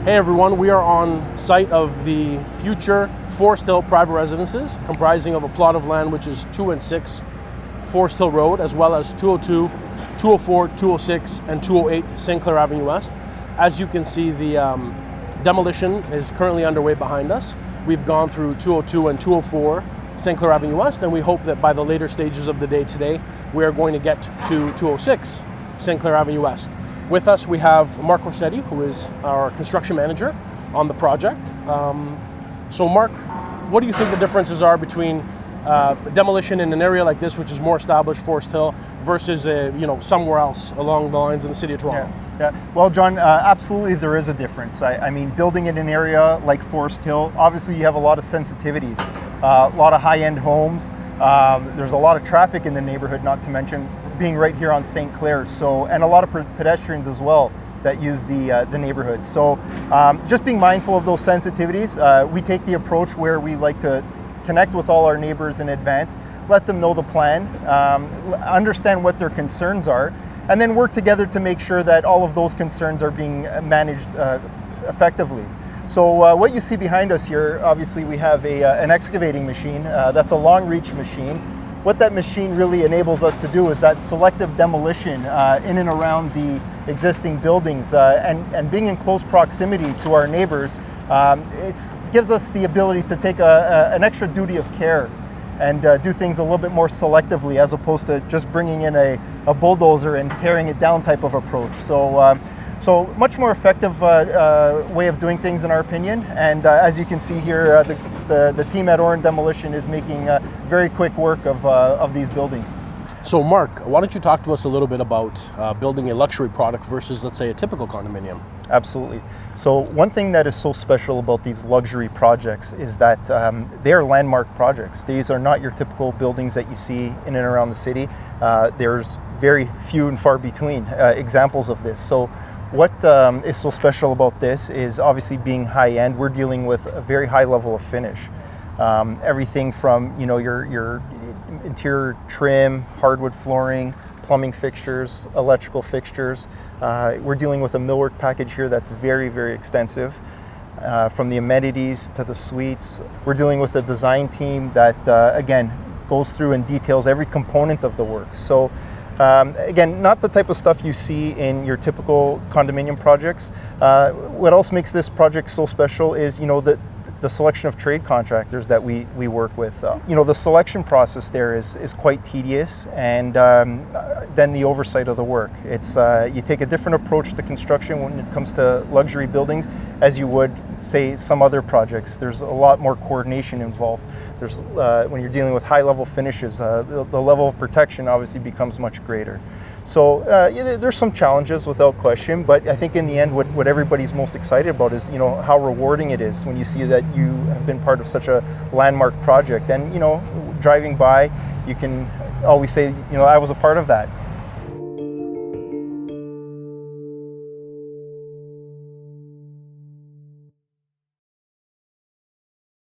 Hey everyone, we are on site of the future Forest Hill private residences, comprising of a plot of land which is 2 and 6 Forest Hill Road, as well as 202, 204, 206, and 208 St. Clair Avenue West. As you can see, the demolition is currently underway behind us. We've gone through 202 and 204 St. Clair Avenue West, and we hope that by the later stages of the day today, we are going to get to 206 St. Clair Avenue West. With us, we have Mark Corsetti, who is our construction manager on the project. So Mark, what do you think the differences are between demolition in an area like this, which is more established, Forest Hill, versus somewhere else along the lines in the city of Toronto? Yeah. Well, John, absolutely there is a difference. I mean, building in an area like Forest Hill, obviously you have a lot of sensitivities, a lot of high-end homes. There's a lot of traffic in the neighborhood, not to mention being right here on St. Clair, and a lot of pedestrians as well that use the neighborhood. So just being mindful of those sensitivities, we take the approach where we like to connect with all our neighbors in advance, let them know the plan, understand what their concerns are, and then work together to make sure that all of those concerns are being managed effectively. So what you see behind us here, obviously we have an excavating machine. That's a long reach machine. What that machine really enables us to do is that selective demolition in and around the existing buildings, and being in close proximity to our neighbors, it gives us the ability to take an extra duty of care and do things a little bit more selectively, as opposed to just bringing in a bulldozer and tearing it down type of approach. So much more effective way of doing things in our opinion. And as you can see here, the team at Oren Demolition is making very quick work of these buildings. So Mark, why don't you talk to us a little bit about building a luxury product versus, let's say, a typical condominium? Absolutely. So one thing that is so special about these luxury projects is that they are landmark projects. These are not your typical buildings that you see in and around the city. There's very few and far between examples of this. So what is so special about this is obviously being high-end. We're dealing with a very high level of finish. Everything from your interior trim, hardwood flooring, plumbing fixtures, electrical fixtures. We're dealing with a millwork package here that's very, very extensive. From the amenities to the suites. We're dealing with a design team that, again, goes through and details every component of the work. So again, not the type of stuff you see in your typical condominium projects. What else makes this project so special is, the selection of trade contractors that we work with. The selection process there is quite tedious, and then the oversight of the work. It's you take a different approach to construction when it comes to luxury buildings as you would, say, some other projects. There's a lot more coordination involved. There's when you're dealing with high-level finishes, the level of protection obviously becomes much greater. So there's some challenges without question, but I think in the end what everybody's most excited about is how rewarding it is when you see that you have been part of such a landmark project. And driving by, you can always say I was a part of that.